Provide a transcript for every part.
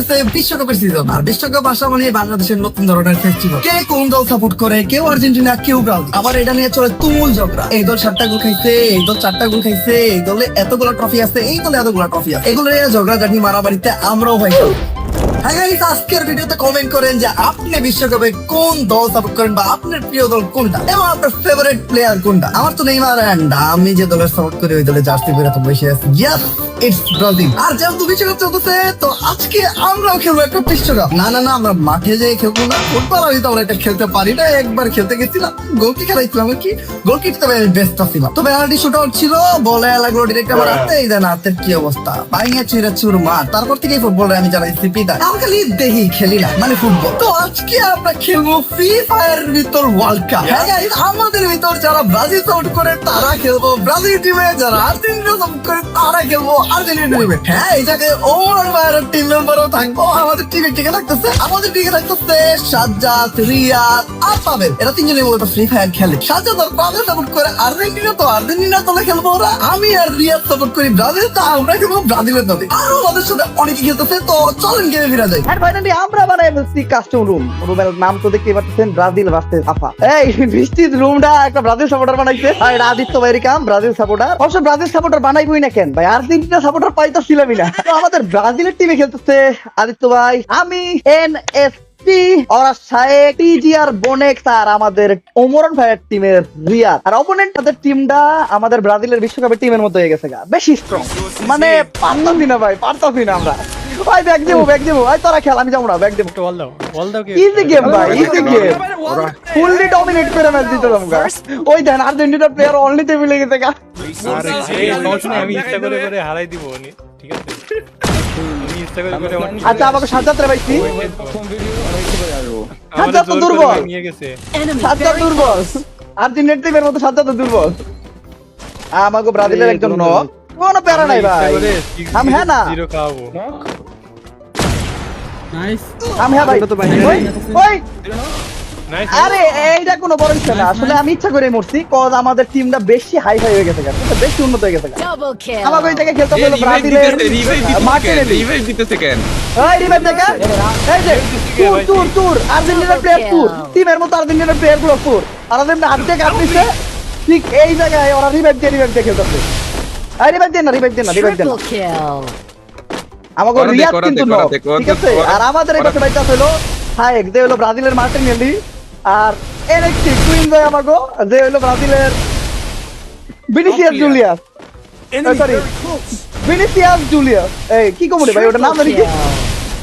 চলতেছে বিশ্বকাপের সিজন, আর বিশ্বকাপ আসা মানে বাংলাদেশের নতুন ধরনের ফেস্টিভ্যাল। কে কোন দল সাপোর্ট করে, কেউ আর্জেন্টিনা, কেউ ব্রাজিল। আবার এটা নিয়ে চলে তুমুল ঝগড়া। এই দল 7টা গোল খাইছে, এই দল 4টা গোল খাইছে, এই দলে এতগুলো ট্রফি আছে, এই দলে এতগুলো ট্রফি আছে। এগুলো নিয়ে ঝগড়াঝাটি মারামারিতে আমরাও ভাই। হ্যাঁ গাইস, আজকের ভিডিওতে কমেন্ট করেন যে আপনি বিশ্বকাপে কোন দল সাপোর্ট করেন বা আপনার প্রিয় দল কোনটা এবং আপনার ফেভারিট প্লেয়ার কোনটা। আমার তো নেইমার, এন্ড আমি যে দলের সাপোর্ট করি ওই দলে জার্সি পরে তো বসে আছি। Yes, it's Brazil. আর যেহেতু বিশ্বকাপ চলতেছে তো আজকে আমরাও খেলবো একটা বিশ্বকাপ। না না না, আমরা মাঠে যেয়ে খেলবো না, ফুটবল আমি তো আমরা এটা খেলতে পারি না। একবার খেলতে গেছিলাম, গোলকি খেলাইছিলাম কি, গোলকিট তবে বেস্ট ছিলাম। তো পেনাল্টি শুট আউট ছিল, বলে লাগলো ডিরেক্ট আমার হাতে। এই দেন হাতের কি অবস্থা, বাইঙে চুইরা চুর মার। তারপর থেকে ফুটবলে আমি জানাইছি পিতা খালি দেখি, খেলি না মানে ফুটবল। তো আজকে আমরা খেলবো ফ্রি ফায়ার ভিতর ওয়ার্ল্ড কাপ। হ্যাঁ গাইস, আমাদের ভিতর যারা ব্রাজিল সাপোর্ট করে তারা খেলবো ব্রাজিল টিমে, যারা আর্জেন্টিনা সাপোর্ট করে তারা খেলবো আর্জেন্টিনা টিমে। হ্যাঁ, এই জায়গায় ওমর ভাইয়ের টিম মেম্বারও থাকবো আমাদের টিমে। টিকে থাকতেছে আমাদের টিকে থাকতেছে সাজ্জাদ, রিয়াদ আর পাবেল। এরা তিনজনই মূলত ফ্রি ফায়ার খেলে। সাজ্জাদ আর পাবেল সাপোর্ট করে আর্জেন্টিনা, তো আর্জেন্টিনা দলে খেলবো ওরা। আমি আর রিয়াদ সাপোর্ট করি ব্রাজিল, তো আমরা খেলবো ব্রাজিলের দলে। আরো আমাদের সাথে অনেকে খেলতেছে, তো চলেন গেমে ফিরা যাই। ফাইনালি আমরা বানাই ফেলছি কাস্টম রুম। রুমের নাম তো দেখতে পাচ্ছেন ব্রাজিল ভার্সেস আফা। এই বৃষ্টির রুমটা একটা ব্রাজিল সাপোর্টার বানাইছে ভাই, আদিত্য ভাইয়ের কাম। ব্রাজিল সাপোর্টার অবশ্য ব্রাজিল সাপোর্টার বানাইবই না কেন ভাই, আর্জেন্টিনা সাপোর্টার পাইতাছিলামই না। তো আমাদের ব্রাজিলের টিমে খেলতেছে আদিত্য ভাই, আমি, NST, ওরা শায়েক, TGR, বনেক্স আর আমাদের ওমরন ভাইয়ের টিমের রিয়াদ। আর অপোনেন্ট তাদের টিমটা আমাদের ব্রাজিলের বিশ্বকাপের টিমের মতো হয়ে গেছে গা, বেশি স্ট্রং। মানে পারতামই না ভাই, পারতামই না আমরা। ভাই ব্যাগ দেবো, ব্যাগ দেবো। ভাই তোরা খেল, আমি যাবো না, ব্যাগ দেবো। ইজি গেম ভাই, ইজি গেম। ফুললি ডমিনেট করে ম্যাচ দিতে তোমরা। ওই দেন আর্জেন্টিনার প্লেয়ার অনলি তে মিলে গেছে গা। আরে আমি ইচ্ছা করে করে হারাই দিব নি, ঠিক আছে? আমি ইচ্ছা করে করে আচ্ছা আমাকে সাজ্জাদ রে ভাইছি। আমাদের সাজ্জাদ তো জোর করে দুর্বল, নিয়ে গেছে। সাজ্জাদ দুর্বল। আর্জেন্টিনার টিমের মতো সাজ্জাদ তো দুর্বল। আমাকে ব্রাজিলের একজন নক, কোনো প্যারা নাই ভাই। আমি হ্যাঁ না, জিরো খাওয়াবো। আমি হ্যাঁ ভাই। ওই ওই নাইস। আরে এইটা কোনো বড় বিষয় না, আসলে আমি ইচ্ছা করে মরছি, কজ আমাদের টিমটা বেশি হাই ফাই হয়ে গেছে, বেশি উন্নত হয়ে গেছে। Double kill. আমাকে ওই জায়গায় খেলতে হলো ব্রাজিলের মার্টিনেলি। রিভাইভ দিতেছে কেন? এই রিভাইভ দেখা, এই যে টুর টুর টুর আর্জেন্টিনার প্লেয়ার টুর, টিমের মতো আর্জেন্টিনার প্লেয়ার গুলো টুর। আর ওদের হাতে কাটছে ঠিক এই জায়গায়, ওরা রিভাইভ দিয়ে খেলতেছে। এই রিভাইভ দেন না, রিভাইভ দেন না, রিভাইভ দেন না। Triple kill. আমাকে রিয়াদ কিন্তু নক, ঠিক আছে? আর আমাদের এই পাশে বাইটা হলো হায়েক, যে হলো ব্রাজিলের মার্টিনেলি। আর NXT কুইন ভাই আমাগো, যে হলো ব্রাজিলের Vinicius Julius. Sorry, Vinicius Julius. এই কি কমরে ভাই, ওটা নাম জানি কি?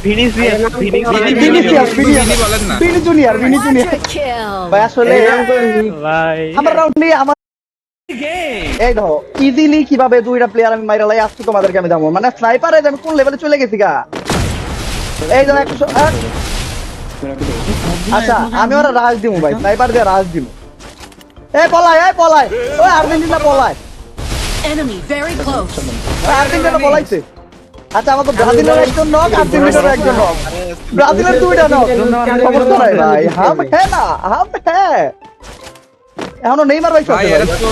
ভিনিসিয়াস, ভিনি বলেন না। Vini junior, Vini junior. Quadra kill. ভাই আসলে ভাই আমার রাউন্ড নিয়ে আমার এই দেখো ইজিলি কিভাবে দুইটা প্লেয়ার আমি মাইরা লাই আসছি তোমাদেরকে আমি দেখাবো। মানে স্নাইপারে আমি কোন লেভেলে চলে গেছি গা। এই দেখো 100। আচ্ছা আমি ওরা রাজ দিমু ভাই, স্নাইপার দিয়ে রাজ দিমু। এই পলায়, এই পলায়, ওই আর্জেন্টিনা পলায়, Enemy very close. ওই আর্জেন্টিনা পলাইছে। আচ্ছা আমাকে ব্রাজিলের একজন নক, আর্জেন্টিনার একজন নক, ব্রাজিলের দুইটা নক। সমস্যা নাই ভাই, হাম হ্যাঁ না, হাম হ্যাঁ। এখনো নেইমার ভাই ভাই চলছে।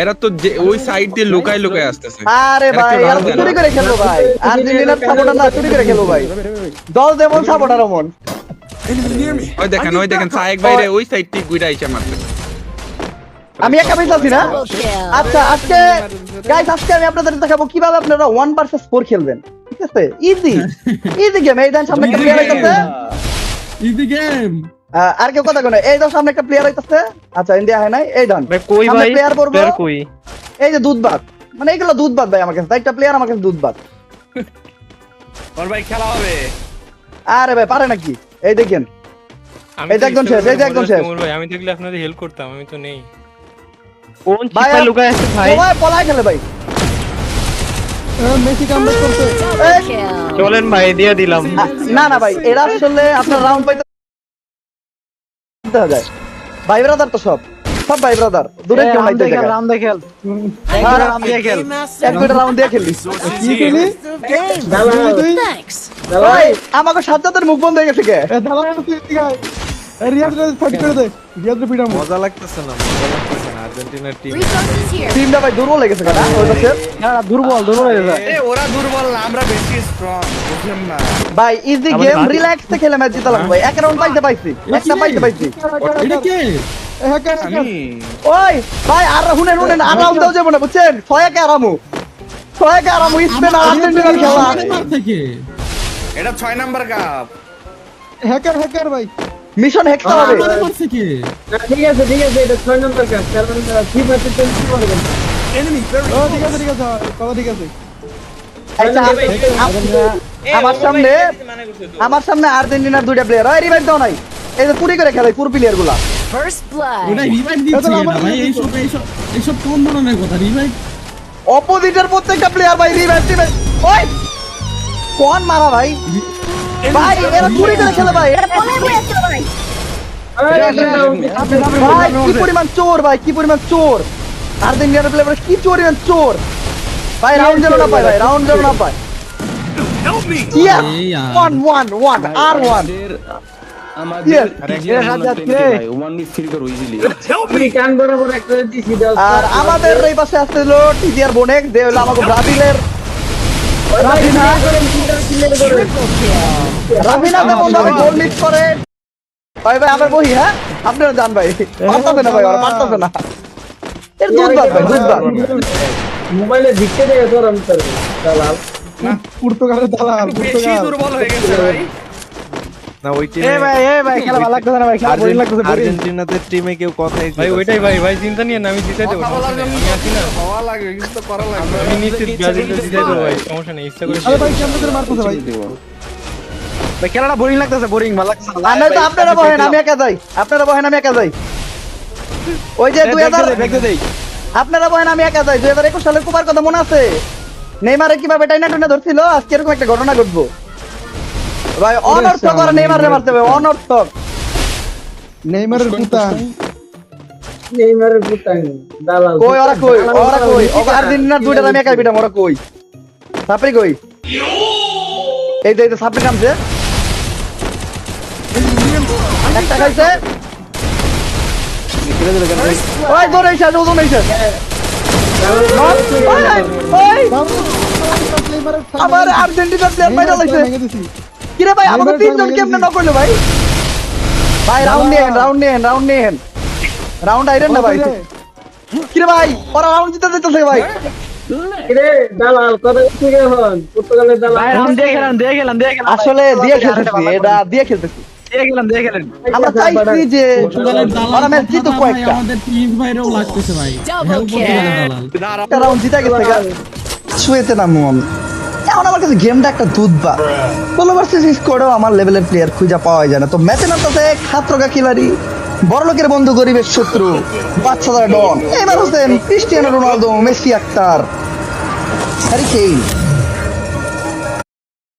এরা তো ওই সাইড দিয়ে লুকায় লুকায় আসতেছে। আরে ভাই আর চুরি করে খেলবো ভাই, আর্জেন্টিনার সাপোর্টার না, চুরি করে খেলবো ভাই। দল যেমন সাপোর্টার অমন। ওই দেখেন সায়েক ভাই রে ওই সাইড থেকে গুইরা আইসা মারতেছে। আমি একা পেয়েছি না। Double kill. আচ্ছা আজকে গাইস, আজকে আমি আপনাদের দেখাবো কিভাবে আপনারা 1 ভার্সেস 4 খেলবেন, ঠিক আছে? Easy easy game. এই দেন সামনে একটা প্লেয়ার আইতাছে, ইজি গেম। আর কেউ কথা কয় এই দাও, সামনে একটা প্লেয়ার আইতাছে। আচ্ছা ইন্ডিয়া হয় নাই, এই দেন কই ভাই প্লেয়ার পড়বো। প্লেয়ার কই? এই যে দুধ ভাত, মানে এগুলো দুধ ভাত ভাই আমার কাছে। একটা প্লেয়ার আমার কাছে দুধ ভাত। ওর ভাই খেলা হবে। আরে ভাই পারে নাকি? এই দেখেন আমি এই যে একজন শেষ, এই যে একজন শেষ। ভাই আমি দেখলে আপনাদের হেল্প করতাম, আমি তো নেই। কোন চিপা লুকায় আছে ভাই? সবাই পলাই খেলে ভাই। মেসি কামব্যাক করতে। Double kill. চলেন ভাই দিয়ে দিলাম। না না ভাই, এরা আসলে আপনার রাউন্ড পাইতে যায়। ভাই ব্রাদার তো সব ভাই ব্রাদার, দূরে কেউ নাই। দেখেন রাউন্ড দিয়ে খেল, রাউন্ড দিয়ে খেল, এক দুইটা রাউন্ড দিয়ে খেলি। কি খেলি? Thanks. ভাই আমাকে সাজ্জাদের মুখ বন্ধ হয়ে গেছে কে? মজা লাগতেছে না আর্জেন্টিনার টিম। Resources here. টিমটা ভাই দুর্বল হয়ে গেছে কেন? ওই পাশে ওরা দুর্বল না, আমরা বেশি স্ট্রং। ভাই ইজি গেম রিল্যাক্স এ খেলে ম্যাচ জিতালাম ভাই এক রাউন্ড পাইতে পাইছি একটা পাইতে পাইছি এটা কে ওই ভাই আর শুনেন আর রাউন্ড দাও যাবো না বুঝছেন 6-1 আরামু স্পেন আর আর্জেন্টিনার খেলা থেকে এটা 6 নাম্বার কাপ হ্যাকার ভাই মিশন হ্যাক করা হবে আমাদের মারছে কে ঠিক আছে এটা 6 নম্বর কাজ কারণ কি পাচ্ছে তুমি কি বলবেন এনিমি ঠিক আছে আচ্ছা আমার সামনে আর্জেন্টিনার দুইটা প্লেয়ার ওই রিভাইভ দাও নাই এই যে পুরি করে খেলে পুরো প্লেয়ার গুলা First blood. ওটা রিভাইভ দিচ্ছে না ভাই এইসব কোন ধরনের কথা রিভাইভ অপোজিটের প্রত্যেকটা প্লেয়ার ভাই রিভাইভ ওই কোন মারা ভাই ভাই এরা পুরি করে খেলে ভাই ভাই কি পরিমাণ চোর আর্জেন্টিনার প্লেয়ার কি পরিমাণ চোর ভাই রাউন্ড যেন না পায় Yes! 1-1 R1 Yes! আর আমাদের এই পাশে আসছিল টিজিআর বোনেক যে হলো আমাকে ব্রাজিলের রাবিনা যেমন ভাবে গোল মিস করে ভাই আবার বহি হ্যাঁ আপনারা জান ভাই পারতাছে না ভাই ওরা পারতাছে না এর দুধবাদ মোবাইলে ঝিকতে দেখে তোর আমি দালাল পর্তুগালের দালাল বেশি দুর্বল হয়ে গেছে ভাই না ওই ভাই খেলা ভালো লাগতেছে না ভাই খেলা বোরিং লাগতেছে আর্জেন্টিনাদের টিমে কেউ কথা ভাই ওইটাই ভাই চিন্তা নিয়ে না আমি জিতাই দেবো আমি আছি না হওয়া লাগে কিছু তো করা লাগবে আমি নিশ্চিত ব্রাজিলকে জিতাই দেবো ভাই সমস্যা নেই ইচ্ছা করে ভাই কেমন করে মারতেছে ভাই খেলাটা বোরিং লাগতেছে ভালো লাগতেছে না তো আপনারা বহেন আমি একা যাই ওই যে 2000 আপনারা বহেন আমি একা যাই 2021 সালের কুপার কথা মনে আছে নেইমারে কিভাবে টাইনা ধরছিল আজকে এরকম একটা ঘটনা ঘটবো ভাই অনর্থক করে নেইমারে মারতে হবে অনর্থক নেইমারের পুতান দালাল কই ওরা আর্জেন্টিনার দুইটা আমি একাই পিটাম ওরা কই সাপরি কই এই যে সাপরি নামছে একটা খাইছে ওই দৌড়াইছে ওজন হইছে আমার আর্জেন্টিনার প্লেয়ার বাইরে লাগছে কিরে ভাই আমাকে তিনজন কেমনে নক করলো ভাই রাউন্ড নিয়ে রাউন্ড আইরেন না ভাই কিরে ভাই ওরা রাউন্ড জিতে দিতেছে ভাই কিরে দালাল কত থেকে হন পর্তুগালের দালাল ভাই রাউন্ড দিয়ে গেলাম আসলে দিয়ে খেলতেছি এটা দিয়ে খেলতেছি আমরা চাইছি যে ওরা ম্যাচ জিতো কয়েকটা আমাদের টিম বাইরেও লাগতেছে ভাই Double হেল্প করতে kill. গেলে দালাল রাউন্ড জিতে গেছে শুয়েতে নামু আমি এখন আমার কাছে গেমটা একটা দুধ বা বলো ভার্সেস স্কোয়াডেও আমার লেভেলের প্লেয়ার খুঁজে পাওয়া যায় না তো ম্যাচে নামতেছে খাত্রগা খিলাড়ি বড় লোকের বন্ধু গরিবের শত্রু বাচ্চাদার ডন এবার Hossain Cristiano Ronaldo Messi Akhtar Harry Kane